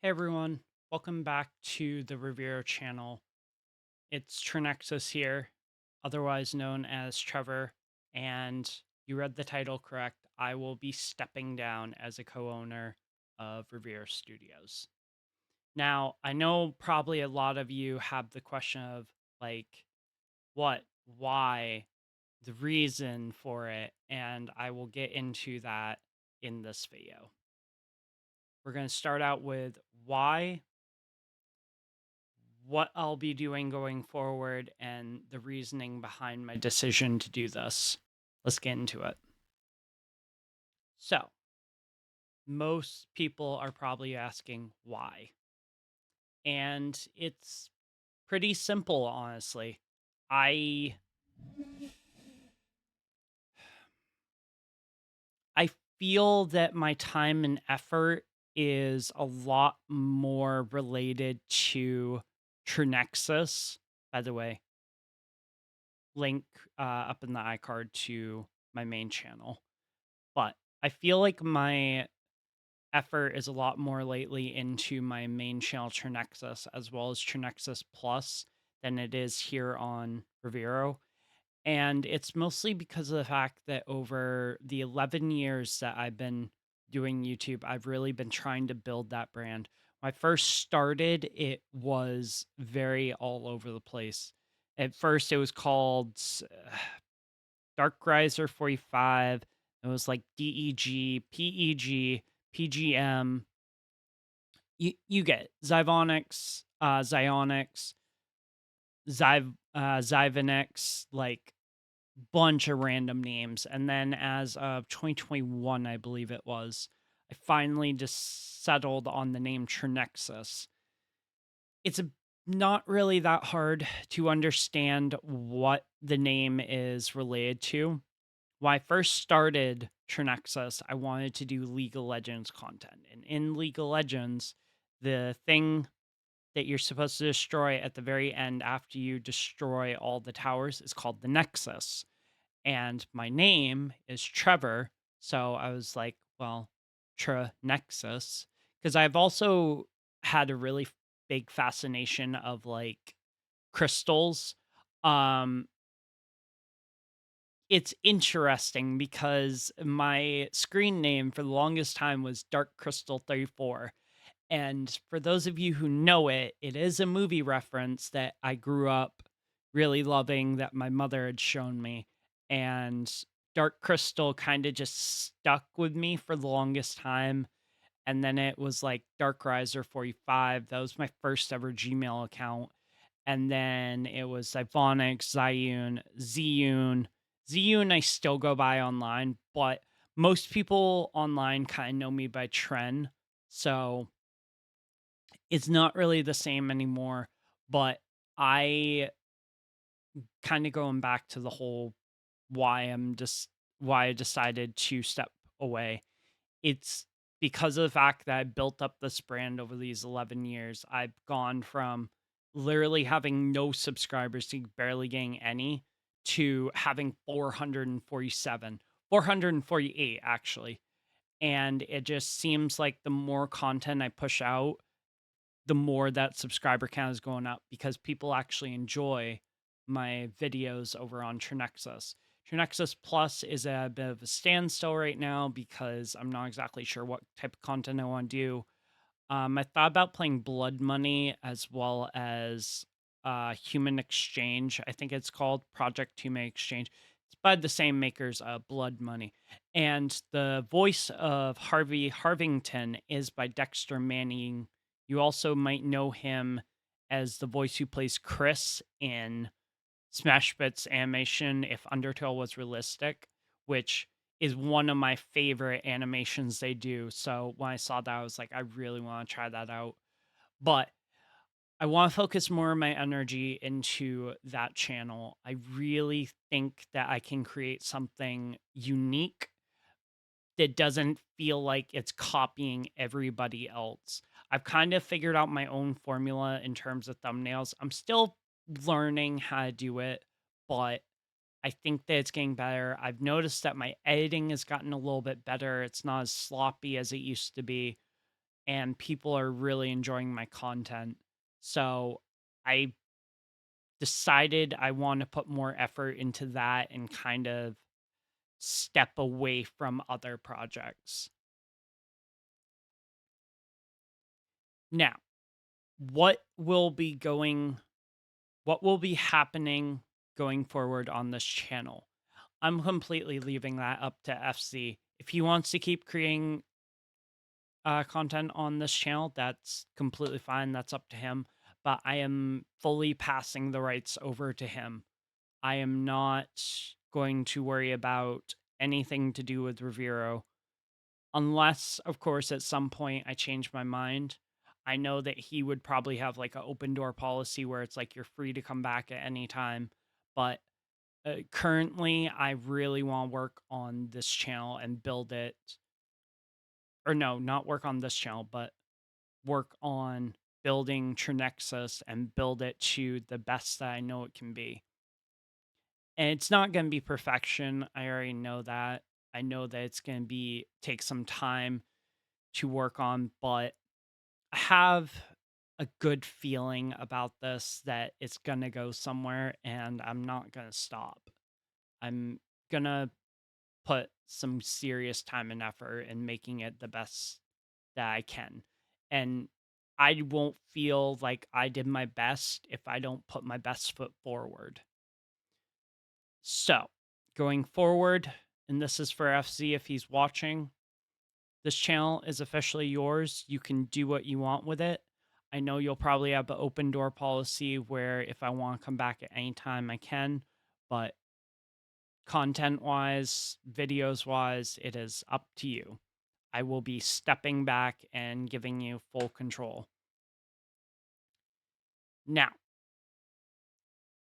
Hey everyone, welcome back to the Reviro channel. It's Trenexus here, otherwise known as Trevor, and you read the title correct. I will be stepping down as a co-owner of Reviro Studios. Now, I know probably a lot of you have the question of like, what, why, the reason for it, and I will get into that in this video. We're going to start out with why, what I'll be doing going forward, and the reasoning behind my decision to do this. Let's get into it. So, most people are probably asking why. And it's pretty simple, honestly. I I feel that my time and effort is a lot more related to Trenexus. By the way, link up in the iCard to my main channel. But I feel like my effort is a lot more lately into my main channel Trenexus as well as Trenexus Plus than it is here on Reviro. And it's mostly because of the fact that over the 11 years that I've been doing YouTube, I've really been trying to build that brand. When I first started, it was very all over the place. At first, it was called Dark Riser 45. It was like DEG, PEG, PGM. You get it. Zivonics, Zionics, Zyvanex, like bunch of random names. And then as of 2021, I believe it was, I finally just settled on the name Trenexus. It's not really that hard to understand what the name is related to. When I first started Trenexus, I wanted to do League of Legends content. And in League of Legends, the thing that you're supposed to destroy at the very end after you destroy all the towers is called the Nexus. And my name is Trevor. So I was like, well, Trenexus. Because I've also had a really big fascination of like crystals. Um, it's interesting because my screen name for the longest time was Dark Crystal 34. And for those of you who know it, it is a movie reference that I grew up really loving that my mother had shown me. And Dark Crystal kind of just stuck with me for the longest time. And then it was like Dark Riser 45. That was my first ever Gmail account. And then it was Zyphonics, Ziyun, Ziyun. Ziyun I still go by online, but most people online kind of know me by Tren. So it's not really the same anymore. But I kind of going back to the whole why I decided to step away. It's because of the fact that I built up this brand over these 11 years. I've gone from literally having no subscribers to barely getting any to having 447, 448 actually. And it just seems like the more content I push out, the more that subscriber count is going up because people actually enjoy my videos over on Trenexus. Trenexus Plus is at a bit of a standstill right now because I'm not exactly sure what type of content I want to do. I thought about playing Blood Money as well as Human Exchange. I think it's called Project Human Exchange. It's by the same makers, Blood Money. And the voice of Harvey Harvington is by Dexter Manning. You also might know him as the voice who plays Chris in Smash Bits animation If Undertale Was Realistic, which is one of my favorite animations they do. So when I saw that, I was like, I really want to try that out. But I want to focus more of my energy into that channel. I really think that I can create something unique that doesn't feel like it's copying everybody else. I've kind of figured out my own formula in terms of thumbnails. I'm still learning how to do it, but I think that it's getting better. I've noticed that my editing has gotten a little bit better. It's not as sloppy as it used to be. and people are really enjoying my content. So I decided I want to put more effort into that and kind of step away from other projects. Now, what will be going what will be happening going forward on this channel? I'm completely leaving that up to FC. If he wants to keep creating content on this channel, that's completely fine. That's up to him. But I am fully passing the rights over to him. I am not going to worry about anything to do with Reviro, unless, of course, at some point I change my mind. I know that he would probably have like an open door policy where it's like you're free to come back at any time. But currently, I really want to work on this channel and build it. Or no, not work on this channel, but work on building Trenexus and build it to the best that I know it can be. And it's not going to be perfection. I already know that. I know that it's going to be take some time to work on, but I have a good feeling about this that it's going to go somewhere and I'm not going to stop. I'm going to put some serious time and effort in making it the best that I can. And I won't feel like I did my best if I don't put my best foot forward. So, going forward, and this is for FC if he's watching, this channel is officially yours. You can do what you want with it. I know you'll probably have an open door policy where if I want to come back at any time, I can. But content wise, videos wise, it is up to you. I will be stepping back and giving you full control. Now,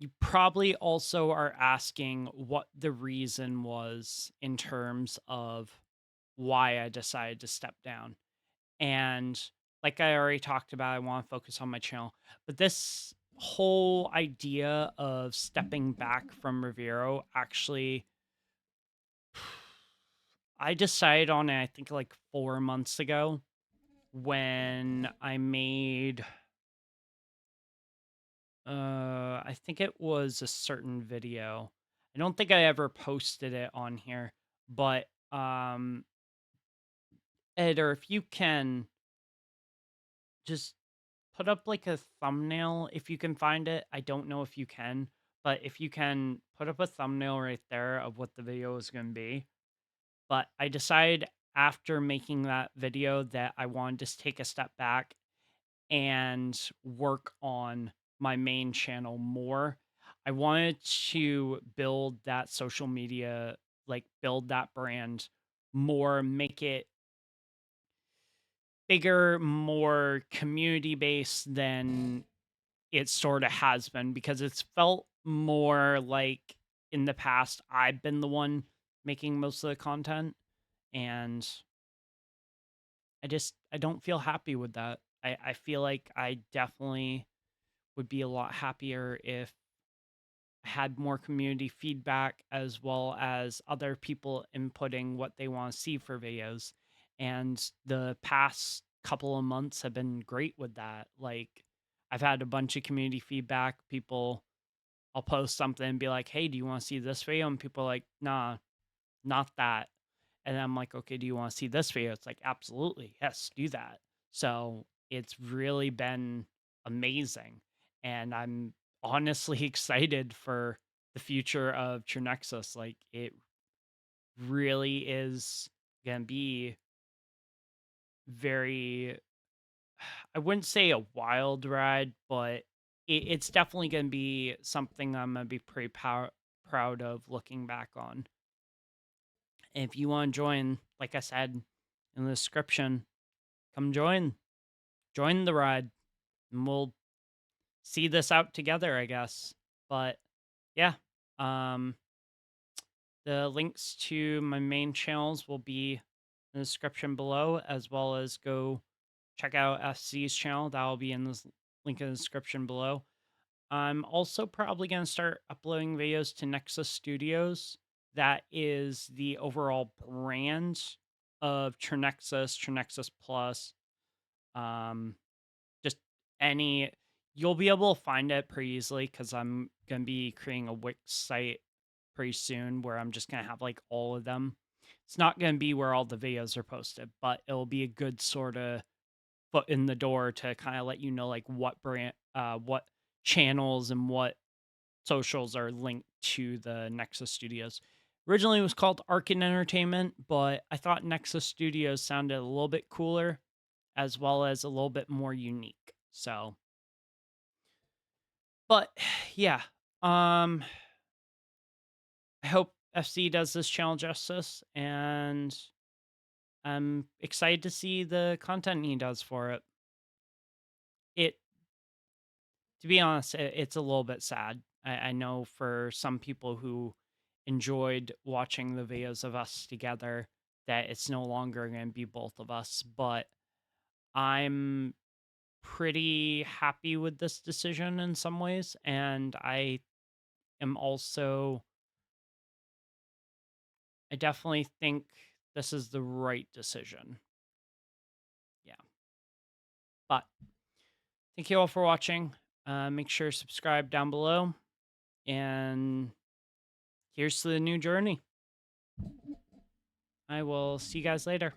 you probably also are asking what the reason was in terms of why I decided to step down. And like I already talked about, I want to focus on my channel. But this whole idea of stepping back from Reviro actually, I decided on it, I think like 4 months ago when I made, I think it was a certain video. I don't think I ever posted it on here, but Ed, or if you can just put up like a thumbnail if you can find it. I don't know if you can, but if you can put up a thumbnail right there of what the video is going to be. But I decided after making that video that I wanted to take a step back and work on my main channel more. I wanted to build that social media, like build that brand more, make it bigger, more community based than it sort of has been, because it's felt more like in the past I've been the one making most of the content, and I don't feel happy with that. I feel like I definitely would be a lot happier if I had more community feedback as well as other people inputting what they want to see for videos. And the past couple of months have been great with that. Like, I've had a bunch of community feedback. People, I'll post something and be like, hey, do you want to see this video? And people are like, nah, not that. And I'm like, okay, do you want to see this video? It's like, absolutely. Yes, do that. So it's really been amazing. And I'm honestly excited for the future of Trenexus. Like, it really is going to be very, I wouldn't say a wild ride, but it's definitely going to be something I'm going to be pretty proud of looking back on. And if you want to join, like I said in the description, come join the ride, and we'll see this out together, I guess. But yeah, um, the links to my main channels will be in the description below, as well as go check out FC's channel. That will be in the link in the description below. I'm also probably going to start uploading videos to Nexus Studios. That is the overall brand of Trenexus, Trenexus Plus, Um, just any you'll be able to find it pretty easily because I'm gonna be creating a Wix site pretty soon where I'm just gonna have like all of them. It's not gonna be where all the videos are posted, but it'll be a good sort of foot in the door to kind of let you know like what channels and what socials are linked to the Nexus Studios. Originally, it was called Arkin Entertainment, but I thought Nexus Studios sounded a little bit cooler as well as a little bit more unique. So, but yeah, um, I hope FC does this channel justice, and I'm excited to see the content he does for it. It, to be honest, it's a little bit sad. I know for some people who enjoyed watching the videos of us together that it's no longer going to be both of us, but I'm pretty happy with this decision in some ways, and am also I definitely think this is the right decision. Yeah. But thank you all for watching. Make sure to subscribe down below, and here's to the new journey. I will see you guys later.